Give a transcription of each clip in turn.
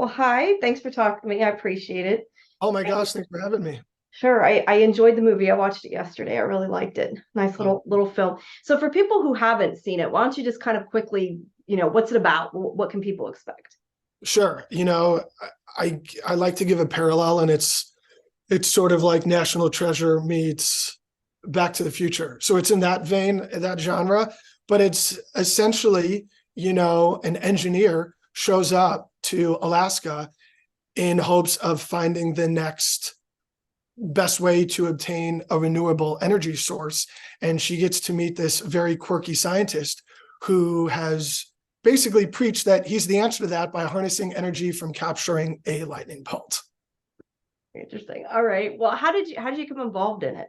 Well, hi. Thanks for talking to me. I appreciate it. Oh my gosh, thanks for having me. Sure. I enjoyed the movie. I watched it yesterday. I really liked it. Nice Um, little film. So for people who haven't seen it, why don't you just kind of quickly, what's it about? What can people expect? sure. I like to give a parallel, and it's sort of like National Treasure meets Back to the Future. So it's in that vein, that genre, but it's essentially, an engineer shows up to Alaska in hopes of finding the next best way to obtain a renewable energy source. And she gets to meet this very quirky scientist who has basically preached that he's the answer to that by harnessing energy from capturing a lightning bolt. Interesting. All right. Well, how did you become involved in it?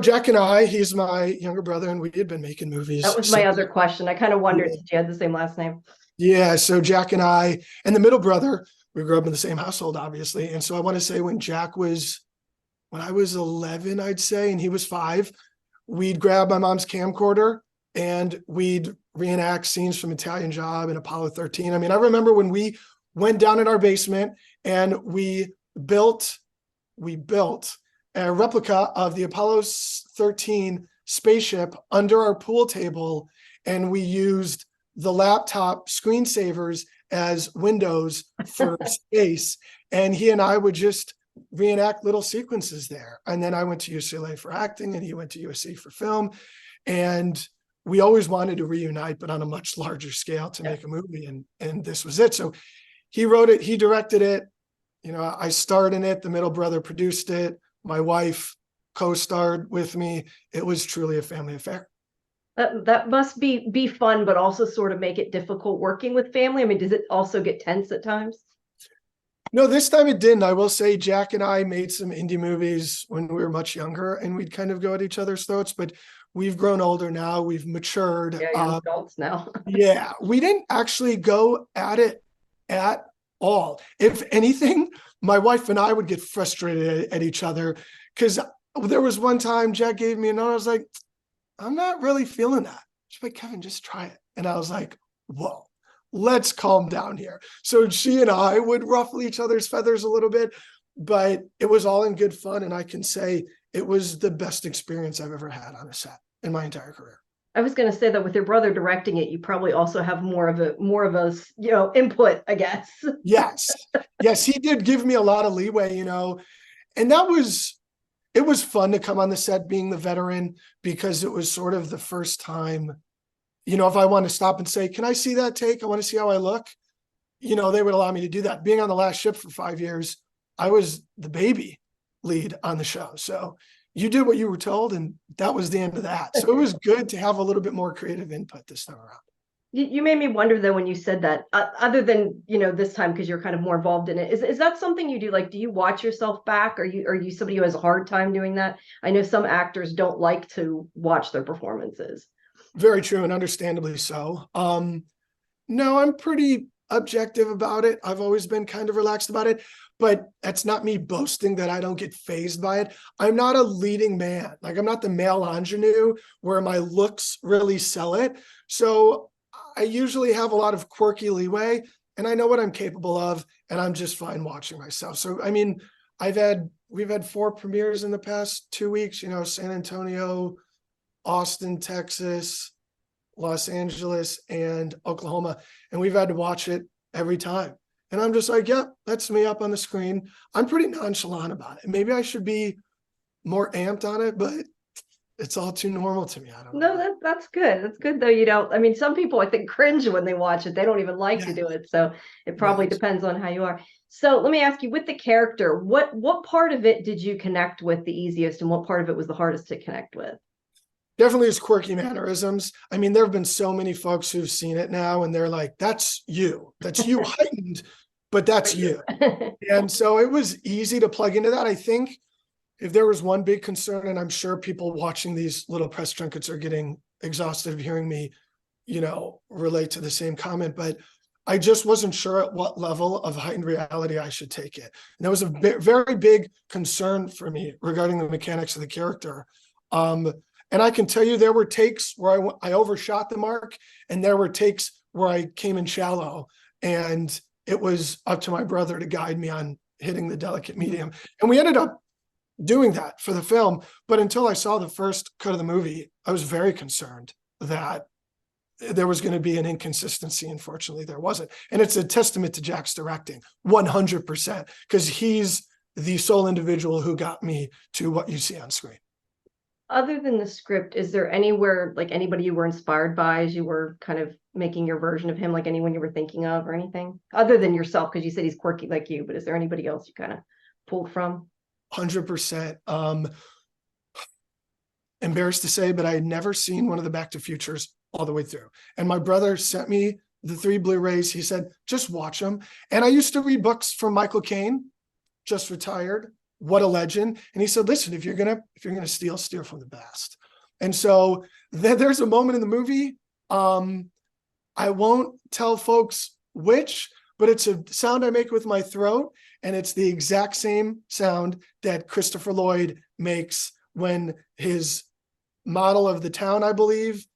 Jack and he's my younger brother, and we had been making That movies. was So my other question. I kind of wondered yeah, since you had the same last name. yeah. So Jack and the middle brother, we grew up in the same household, obviously. And so I want to say when I was 11, I'd say, and he was 5, we'd grab my mom's camcorder and we'd reenact scenes from Italian Job and Apollo 13. I mean, I remember when we went down in our basement and built we built a replica of the Apollo 13 spaceship under our pool table, and we used the laptop screensavers as windows for space. And he and I would just reenact little sequences there. And then I went to UCLA for acting, and he went to USC for film. And we always wanted to reunite, but on a much larger scale to make a movie. And this was it. So he wrote it, he directed it. I starred in it. The middle brother produced it. My wife co-starred with me. It was truly a family affair. That must be fun, but also sort of make it difficult working with family. I mean, does it also get tense at times? No, this time it didn't. I will say Jack and I made some indie movies when we were much younger, and we'd kind of go at each other's throats, but we've grown older now. We've matured. Yeah, young adults now. Yeah, we didn't actually go at it at all. If anything, my wife and I would get frustrated at each other because there was one time Jack gave me a note. I was like, I'm not really feeling that. She's like, Kevin, just try it. And I was like, whoa, let's calm down here. So she and I would ruffle each other's feathers a little bit, but it was all in good fun. And I can say it was the best experience I've ever had on a set in my entire career. I was going to say that with your brother directing it, you probably also have more of a input, I guess. Yes. Yes, he did give me a lot of leeway, and it was fun to come on the set being the veteran because it was sort of the first time, if I want to stop and say, can I see that take? I want to see how I look. They would allow me to do that. Being on the last ship for 5 years, I was the baby lead on the show. So you did what you were told, and that was the end of that. So it was good to have a little bit more creative input this time around. You made me wonder though when you said that. Other than this time because you're kind of more involved in it, is that something you do? Like, do you watch yourself back? Are you somebody who has a hard time doing that? I know some actors don't like to watch their performances. Very true, and understandably so. No, I'm pretty objective about it. I've always been kind of relaxed about it, but that's not me boasting that I don't get fazed by it. I'm not a leading man. Like, I'm not the male ingenue where my looks really sell it. So I usually have a lot of quirky leeway, and I know what I'm capable of, and I'm just fine watching myself. So, I mean, we've had 4 premieres in the past 2 weeks, San Antonio, Austin, Texas, Los Angeles, and Oklahoma. And we've had to watch it every time. And I'm just like, yep, that's me up on the screen. I'm pretty nonchalant about it. Maybe I should be more amped on it, but it's all too normal to me. I don't No, know. that's good. That's good though. You don't. I mean, some people I think cringe when they watch it. They don't even like to Yeah, do it. So it probably right. depends on how you are. So let me ask you, with the character, what part of it did you connect with the easiest, and what part of it was the hardest to connect with? Definitely his quirky mannerisms. I mean, there have been so many folks who've seen it now, and they're like, that's you. That's you heightened, but For that's you. you. And so it was easy to plug into that. I think if there was one big concern, and I'm sure people watching these little press junkets are getting exhausted of hearing me, relate to the same comment, but I just wasn't sure at what level of heightened reality I should take it. And that was a very big concern for me regarding the mechanics of the character. And I can tell you there were takes where I overshot the mark, and there were takes where I came in shallow. And it was up to my brother to guide me on hitting the delicate medium. And we ended up doing that for the film. But until I saw the first cut of the movie, I was very concerned that there was going to be an inconsistency. Unfortunately, there wasn't. And it's a testament to Jack's directing, 100%, because he's the sole individual who got me to what you see on screen. Other than the script, is there anywhere, like anybody you were inspired by as you were kind of making your version of him, like anyone you were thinking of or anything other than yourself? Because you said he's quirky like you, but is there anybody else you kind of pulled from? 100%. Embarrassed to say, but I had never seen one of the Back to Futures all the way through. And my brother sent me the 3 Blu-rays. He said, just watch them. And I used to read books from Michael Caine, just retired. What a legend. And he said, listen, if you're gonna steal from the best. And so there's a moment in the movie. I won't tell folks which, but it's a sound I make with my throat. And it's the exact same sound that Christopher Lloyd makes when his model of the town, I believe,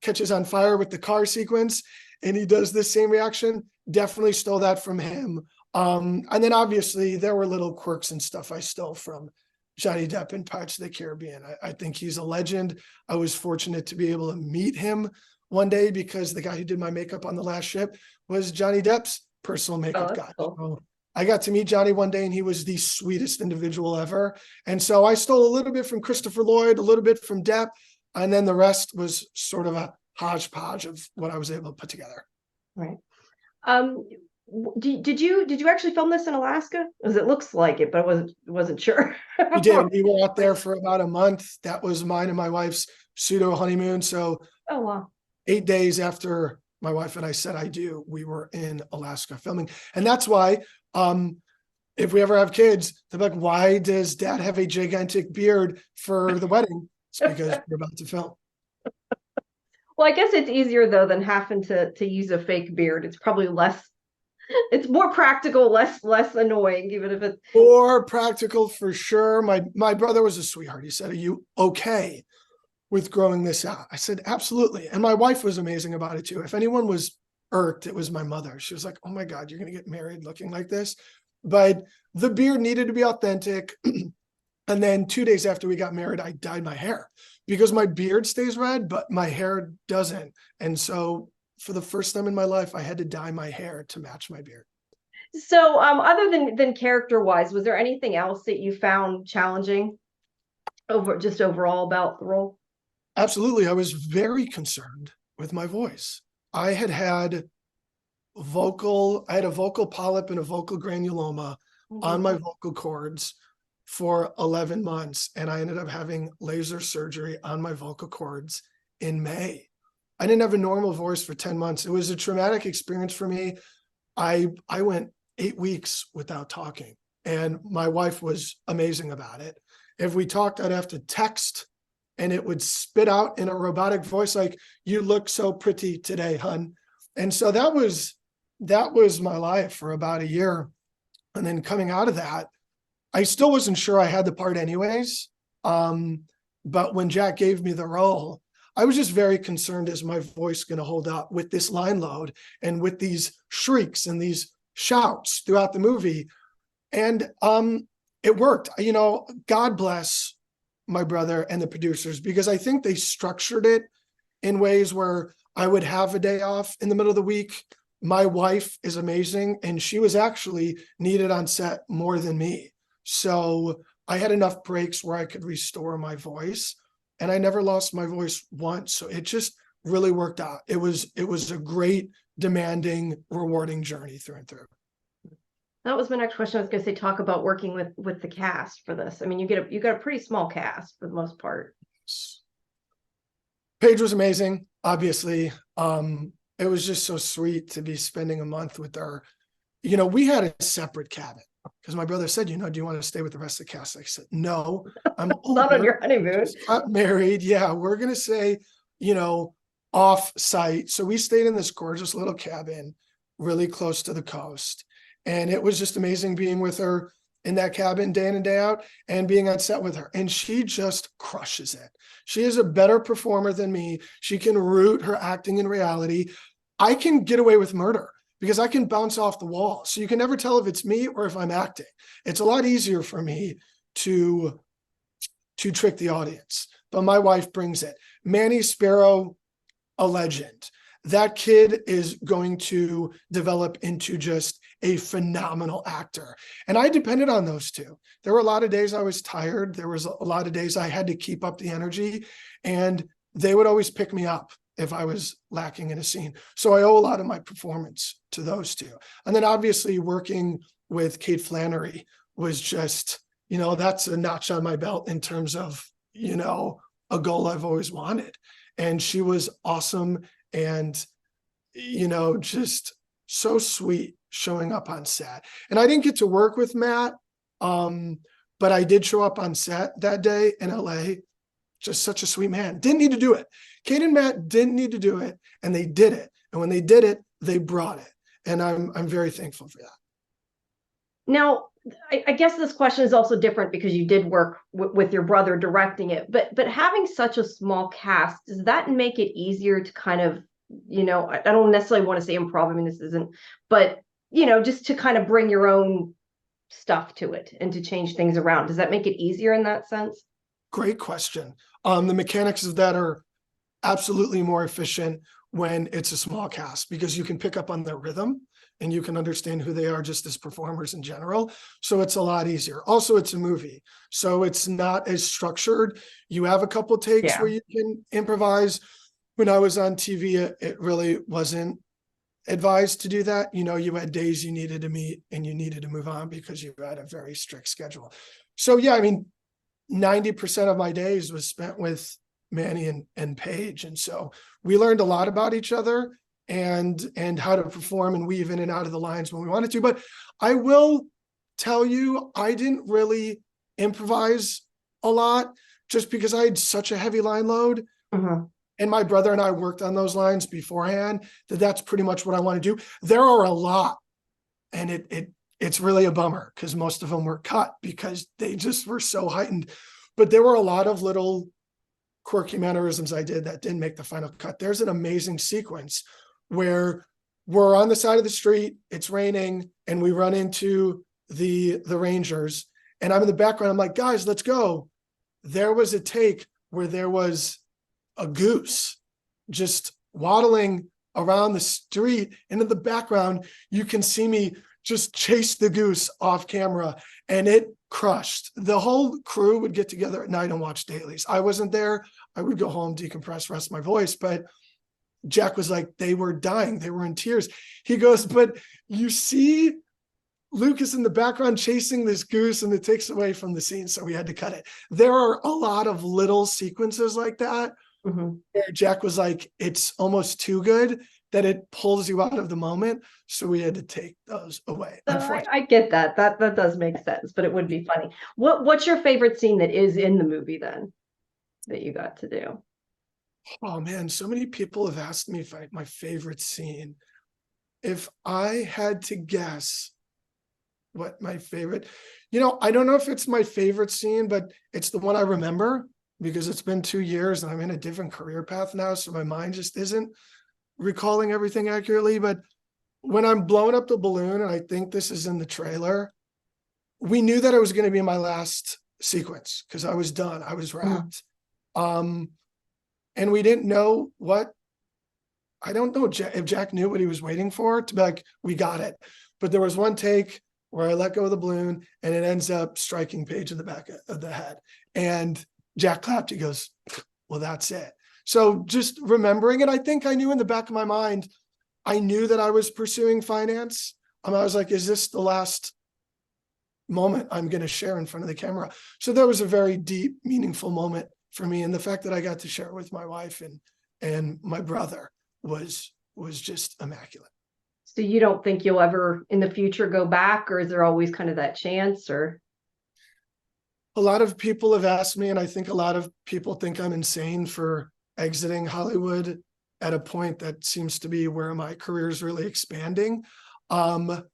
catches on fire with the car sequence. And he does this same reaction. Definitely stole that from him. And then obviously there were little quirks and stuff I stole from Johnny Depp in Pirates of the Caribbean. I think he's a legend. I was fortunate to be able to meet him one day because the guy who did my makeup on The Last Ship was Johnny Depp's personal makeup guy. Cool. So I got to meet Johnny one day and he was the sweetest individual ever. And so I stole a little bit from Christopher Lloyd, a little bit from Depp, and then the rest was sort of a hodgepodge of what I was able to put together. Right. Did you actually film this in Alaska? Because it looks like it, but I wasn't sure. We did. We were out there for about a month. That was mine and my wife's pseudo honeymoon. So oh wow. 8 days after my wife and I said I do, we were in Alaska filming. And that's why if we ever have kids, they're like, why does dad have a gigantic beard for the wedding? It's because we're about to film. Well, I guess it's easier though than having to use a fake beard. It's probably less. It's more practical, less annoying, even if it's more practical for sure. My brother was a sweetheart. He said, "Are you okay with growing this out?" I said, "Absolutely." And my wife was amazing about it too. If anyone was irked, it was my mother. She was like, "Oh my God, you're gonna get married looking like this." But the beard needed to be authentic. And then 2 days after we got married, I dyed my hair because my beard stays red, but my hair doesn't. And so for the first time in my life, I had to dye my hair to match my beard. So other than character wise, was there anything else that you found challenging overall about the role? Absolutely. I was very concerned with my voice. I had a vocal polyp and a vocal granuloma on my vocal cords for 11 months. And I ended up having laser surgery on my vocal cords in May. I didn't have a normal voice for 10 months. It was a traumatic experience for me. I went 8 weeks without talking, and my wife was amazing about it. If we talked, I'd have to text and it would spit out in a robotic voice like, "You look so pretty today, hun." And so that was my life for about a year. And then coming out of that, I still wasn't sure I had the part anyways. But when Jack gave me the role, I was just very concerned, is my voice going to hold up with this line load and with these shrieks and these shouts throughout the movie? And it worked. You know, God bless my brother and the producers, because I think they structured it in ways where I would have a day off in the middle of the week. My wife is amazing, and she was actually needed on set more than me. So I had enough breaks where I could restore my voice. And I never lost my voice once. So it just really worked out. It was a great, demanding, rewarding journey through and through. That was my next question. I was going to say, talk about working with the cast for this. I mean, you got a pretty small cast for the most part. Paige was amazing, obviously. It was just so sweet to be spending a month with her. You know, we had a separate cabin because my brother said, "Do you want to stay with the rest of the cast?" I said, "No, I'm not on your honeymoon. Got married. Yeah, we're gonna say, off site." So we stayed in this gorgeous little cabin, really close to the coast, and it was just amazing being with her in that cabin day in and day out, and being on set with her. And she just crushes it. She is a better performer than me. She can root her acting in reality. I can get away with murder. because I can bounce off the wall. So you can never tell if it's me or if I'm acting. It's a lot easier for me to trick the audience, but my wife brings it. Manny Sparrow, a legend. That kid is going to develop into just a phenomenal actor. And I depended on those two. There were a lot of days I was tired. There was a lot of days I had to keep up the energy, and they would always pick me up if I was lacking in a scene. So I owe a lot of my performance to those two. And then obviously working with Kate Flannery was just, that's a notch on my belt in terms of, a goal I've always wanted. And she was awesome and, just so sweet showing up on set. And I didn't get to work with Matt, but I did show up on set that day in LA. Just such a sweet man. Didn't need to do it. Kate and Matt didn't need to do it, and they did it. And when they did it, they brought it. And I'm very thankful for that. Now, I guess this question is also different because you did work with your brother directing it, but having such a small cast, does that make it easier to kind of, I don't necessarily want to say improv, I mean, this isn't, but, just to kind of bring your own stuff to it and to change things around? Does that make it easier in that sense? Great question. The mechanics of that are absolutely more efficient when it's a small cast, because you can pick up on their rhythm and you can understand who they are just as performers in general. So it's a lot easier. Also, it's a movie, so it's not as structured. You have a couple takes where you can improvise. When I was on TV, it really wasn't advised to do that. You had days you needed to meet and you needed to move on because you had a very strict schedule. So yeah, I mean, 90% of my days was spent with Manny and Paige. And so we learned a lot about each other and how to perform and weave in and out of the lines when we wanted to. But I will tell you, I didn't really improvise a lot just because I had such a heavy line load. Mm-hmm. And my brother and I worked on those lines beforehand, that's pretty much what I want to do. There are a lot, and it's really a bummer because most of them were cut because they just were so heightened. But there were a lot of little quirky mannerisms I did that didn't make the final cut. There's an amazing sequence where we're on the side of the street, it's raining, and we run into the Rangers. And I'm in the background, I'm like, guys, let's go. There was a take where there was a goose just waddling around the street, and in the background you can see me just chase the goose off camera, and it crushed. The whole crew would get together at night and watch dailies. I wasn't there. I would go home, decompress, rest my voice, but Jack was like, they were dying, they were in tears. He goes, but you see Lucas in the background chasing this goose, and it takes away from the scene, so we had to cut it. There are a lot of little sequences like that. Mm-hmm. Where Jack was like, it's almost too good that it pulls you out of the moment. So we had to take those away. I get that. That does make sense, but it would be funny. What's your favorite scene that is in the movie then that you got to do? Oh man, so many people have asked me if my favorite scene. If I had to guess what my favorite, I don't know if it's my favorite scene, but it's the one I remember, because it's been 2 years and I'm in a different career path now. So my mind just isn't recalling everything accurately. But when I'm blowing up the balloon, and I think this is in the trailer, we knew that it was going to be my last sequence because I was done. I was wrapped. And we didn't know I don't know if Jack knew what he was waiting for to be like, we got it. But there was one take where I let go of the balloon and it ends up striking Paige in the back of the head. And Jack clapped. He goes, well, that's it. So just remembering it, I think I knew in the back of my mind, I knew that I was pursuing finance. I was like, is this the last moment I'm going to share in front of the camera? So that was a very deep, meaningful moment for me. And the fact that I got to share it with my wife and my brother was just immaculate. So you don't think you'll ever in the future go back, or is there always kind of that chance? Or a lot of people have asked me, and I think a lot of people think I'm insane for exiting Hollywood at a point that seems to be where my career is really expanding. I'm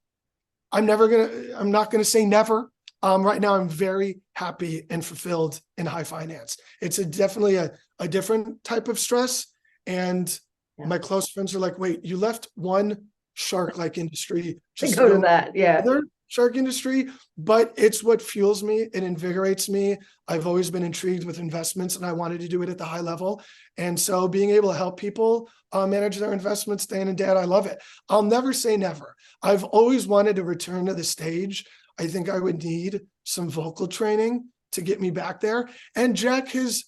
not going to say never. Right now, I'm very happy and fulfilled in high finance. It's definitely a different type of stress. And my close friends are like, wait, you left one shark-like industry To just to go to go that. Yeah. other shark industry, but it's what fuels me. It invigorates me. I've always been intrigued with investments and I wanted to do it at the high level. And so being able to help people manage their investments day in and day out, I love it. I'll never say never. I've always wanted to return to the stage. I think I would need some vocal training to get me back there. And Jack has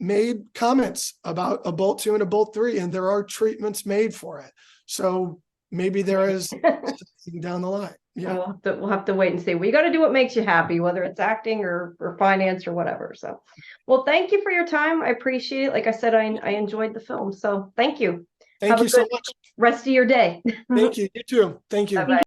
made comments about a Bolt 2 and a Bolt 3, and there are treatments made for it. So maybe there is something down the line. Yeah. We'll have to wait and see. We got to do what makes you happy, whether it's acting or finance or whatever. So, well, thank you for your time. I appreciate it. Like I said, I enjoyed the film. So thank you. Thank Have you a so good much. rest of your day. Thank you. You too. Thank you. Bye-bye.